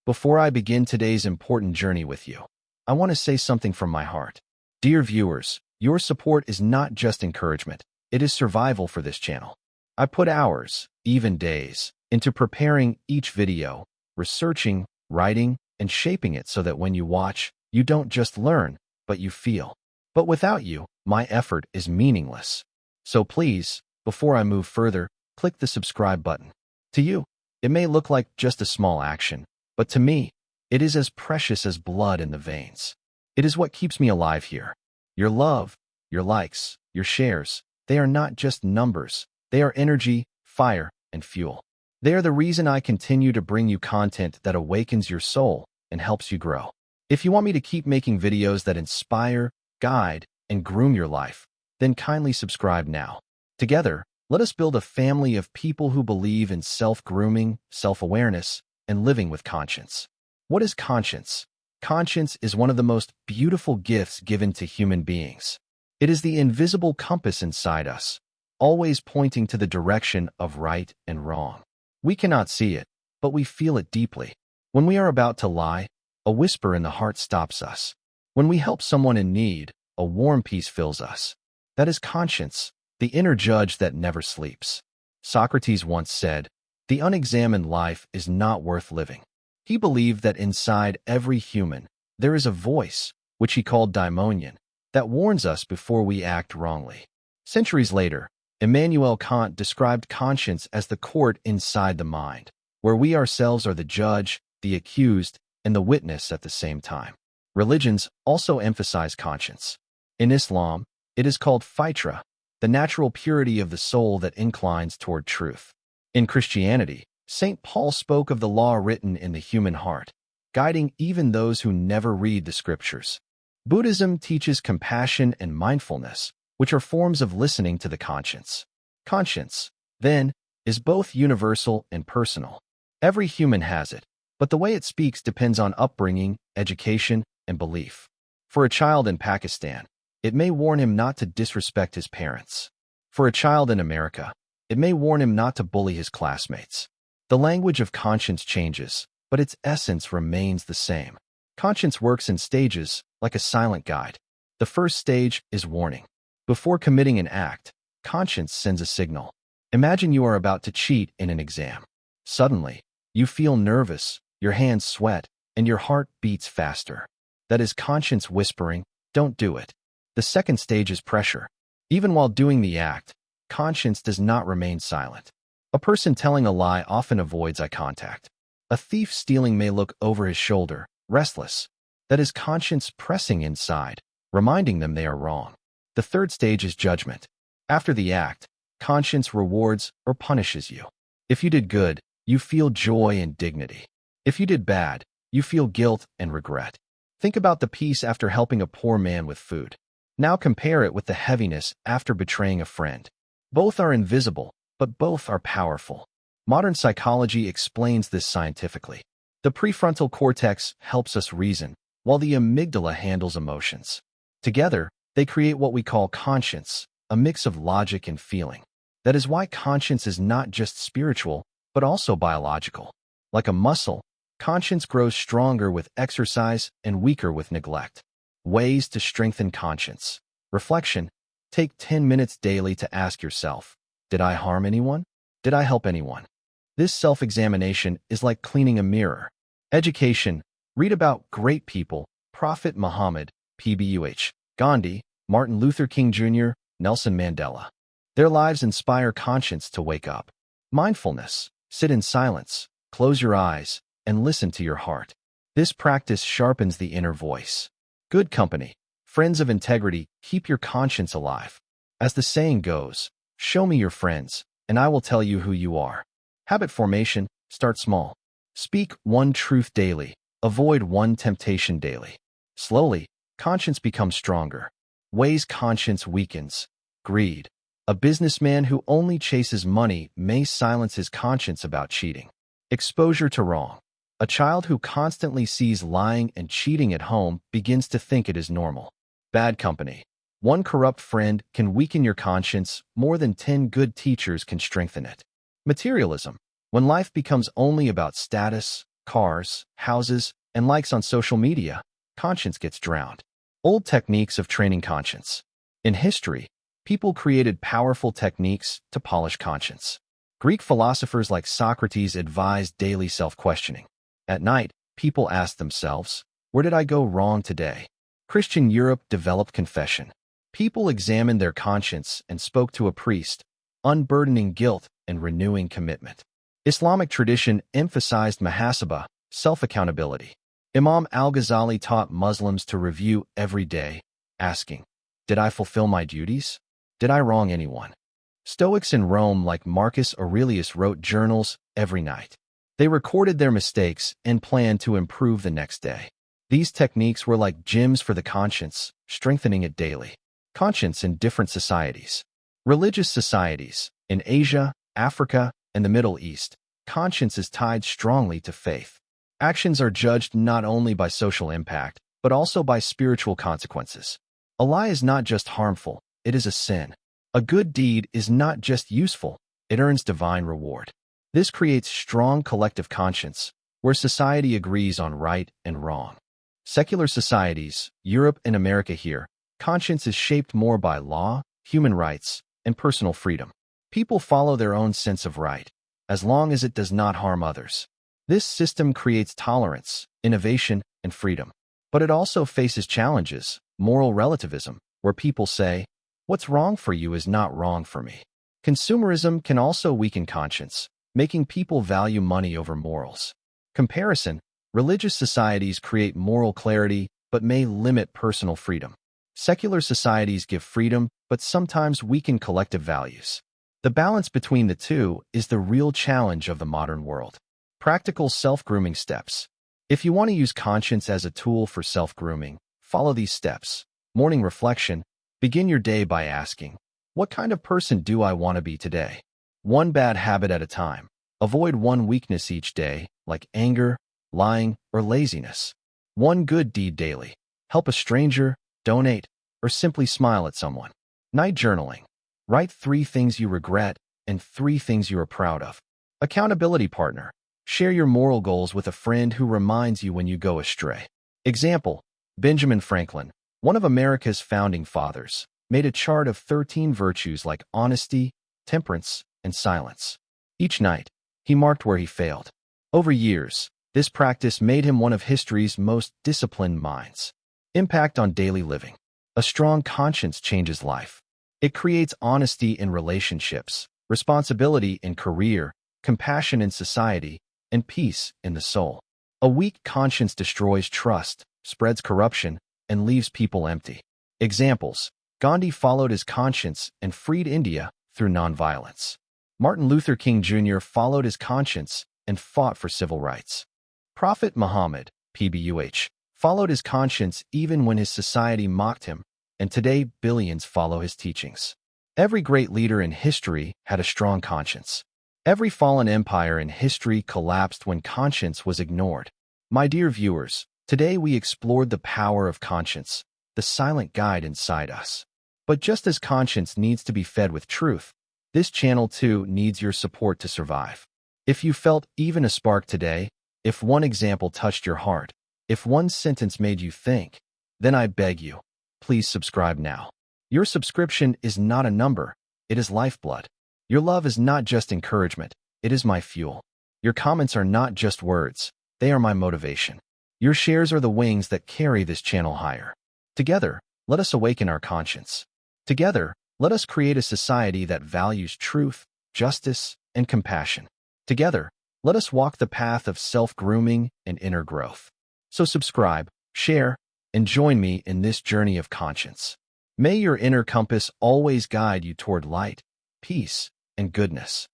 Before I begin today's important journey with you, I want to say something from my heart. Dear viewers, your support is not just encouragement, it is survival for this channel. I put hours, even days, into preparing each video, researching, writing, and shaping it so that when you watch, you don't just learn, but you feel. But without you, my effort is meaningless. So please, before I move further, click the subscribe button. To you, it may look like just a small action, but to me, it is as precious as blood in the veins. It is what keeps me alive here. Your love, your likes, your shares, they are not just numbers. They are energy, fire, and fuel. They are the reason I continue to bring you content that awakens your soul and helps you grow. If you want me to keep making videos that inspire, guide, and groom your life, then kindly subscribe now. Together, let us build a family of people who believe in self-grooming, self-awareness, and living with conscience. What is conscience? Conscience is one of the most beautiful gifts given to human beings. It is the invisible compass inside us, always pointing to the direction of right and wrong. We cannot see it, but we feel it deeply. When we are about to lie, a whisper in the heart stops us. When we help someone in need, a warm peace fills us. That is conscience, the inner judge that never sleeps. Socrates once said, "The unexamined life is not worth living." He believed that inside every human, there is a voice, which he called daimonion, that warns us before we act wrongly. Centuries later, Immanuel Kant described conscience as the court inside the mind, where we ourselves are the judge, the accused, and the witness at the same time. Religions also emphasize conscience. In Islam, it is called fitra, the natural purity of the soul that inclines toward truth. In Christianity, St. Paul spoke of the law written in the human heart, guiding even those who never read the scriptures. Buddhism teaches compassion and mindfulness, which are forms of listening to the conscience. Conscience, then, is both universal and personal. Every human has it, but the way it speaks depends on upbringing, education, and belief. For a child in Pakistan, it may warn him not to disrespect his parents. For a child in America, it may warn him not to bully his classmates. The language of conscience changes, but its essence remains the same. Conscience works in stages, like a silent guide. The first stage is warning. Before committing an act, conscience sends a signal. Imagine you are about to cheat in an exam. Suddenly, you feel nervous, your hands sweat, and your heart beats faster. That is conscience whispering, "Don't do it." The second stage is pressure. Even while doing the act, conscience does not remain silent. A person telling a lie often avoids eye contact. A thief stealing may look over his shoulder, restless. That is conscience pressing inside, reminding them they are wrong. The third stage is judgment. After the act, conscience rewards or punishes you. If you did good, you feel joy and dignity. If you did bad, you feel guilt and regret. Think about the peace after helping a poor man with food. Now compare it with the heaviness after betraying a friend. Both are invisible, but both are powerful. Modern psychology explains this scientifically. The prefrontal cortex helps us reason, while the amygdala handles emotions. Together, they create what we call conscience, a mix of logic and feeling. That is why conscience is not just spiritual, but also biological. Like a muscle, conscience grows stronger with exercise and weaker with neglect. Ways to strengthen conscience. Reflection. Take 10 minutes daily to ask yourself, did I harm anyone? Did I help anyone? This self-examination is like cleaning a mirror. Education. Read about great people, Prophet Muhammad, Pbuh, Gandhi, Martin Luther King Jr., Nelson Mandela. Their lives inspire conscience to wake up. Mindfulness. Sit in silence, close your eyes, and listen to your heart. This practice sharpens the inner voice. Good company. Friends of integrity keep your conscience alive. As the saying goes, show me your friends, and I will tell you who you are. Habit formation. Start small. Speak one truth daily. Avoid one temptation daily. Slowly, conscience becomes stronger. Ways conscience weakens. Greed. A businessman who only chases money may silence his conscience about cheating. Exposure to wrong. A child who constantly sees lying and cheating at home begins to think it is normal. Bad company. One corrupt friend can weaken your conscience more than 10 good teachers can strengthen it. Materialism. When life becomes only about status, cars, houses, and likes on social media, conscience gets drowned. Old techniques of training conscience. In history, people created powerful techniques to polish conscience. Greek philosophers like Socrates advised daily self-questioning. At night, people asked themselves, "Where did I go wrong today?" Christian Europe developed confession. People examined their conscience and spoke to a priest, unburdening guilt and renewing commitment. Islamic tradition emphasized muhasabah, self-accountability. Imam al-Ghazali taught Muslims to review every day, asking, "Did I fulfill my duties? Did I wrong anyone?" Stoics in Rome like Marcus Aurelius wrote journals every night. They recorded their mistakes and planned to improve the next day. These techniques were like gyms for the conscience, strengthening it daily. Conscience in different societies. Religious societies. In Asia, Africa, and the Middle East, conscience is tied strongly to faith. Actions are judged not only by social impact, but also by spiritual consequences. A lie is not just harmful, it is a sin. A good deed is not just useful, it earns divine reward. This creates strong collective conscience, where society agrees on right and wrong. Secular societies, Europe and America here, conscience is shaped more by law, human rights, and personal freedom. People follow their own sense of right, as long as it does not harm others. This system creates tolerance, innovation, and freedom. But it also faces challenges, moral relativism, where people say, "What's wrong for you is not wrong for me." Consumerism can also weaken conscience, making people value money over morals. Comparison. Religious societies create moral clarity but may limit personal freedom. Secular societies give freedom but sometimes weaken collective values. The balance between the two is the real challenge of the modern world. Practical self-grooming steps. If you want to use conscience as a tool for self-grooming, follow these steps. Morning reflection. Begin your day by asking, "What kind of person do I want to be today?" One bad habit at a time. Avoid one weakness each day, like anger, lying, or laziness. One good deed daily. Help a stranger, donate, or simply smile at someone. Night journaling. Write 3 things you regret and 3 things you are proud of. Accountability partner. Share your moral goals with a friend who reminds you when you go astray. Example, Benjamin Franklin, one of America's founding fathers, made a chart of 13 virtues like honesty, temperance, and silence. Each night, he marked where he failed. Over years, this practice made him one of history's most disciplined minds. Impact on daily living. A strong conscience changes life. It creates honesty in relationships, responsibility in career, compassion in society, and peace in the soul. A weak conscience destroys trust, spreads corruption, and leaves people empty. Examples. Gandhi followed his conscience and freed India through nonviolence. Martin Luther King Jr. followed his conscience and fought for civil rights. Prophet Muhammad, PBUH, followed his conscience even when his society mocked him, and today billions follow his teachings. Every great leader in history had a strong conscience. Every fallen empire in history collapsed when conscience was ignored. My dear viewers, today we explored the power of conscience, the silent guide inside us. But just as conscience needs to be fed with truth, this channel too needs your support to survive. If you felt even a spark today, if one example touched your heart, if one sentence made you think, then I beg you, please subscribe now. Your subscription is not a number, it is lifeblood. Your love is not just encouragement, it is my fuel. Your comments are not just words, they are my motivation. Your shares are the wings that carry this channel higher. Together, let us awaken our conscience. Together, let us create a society that values truth, justice, and compassion. Together, let us walk the path of self-grooming and inner growth. So subscribe, share, and join me in this journey of conscience. May your inner compass always guide you toward light, peace, and goodness.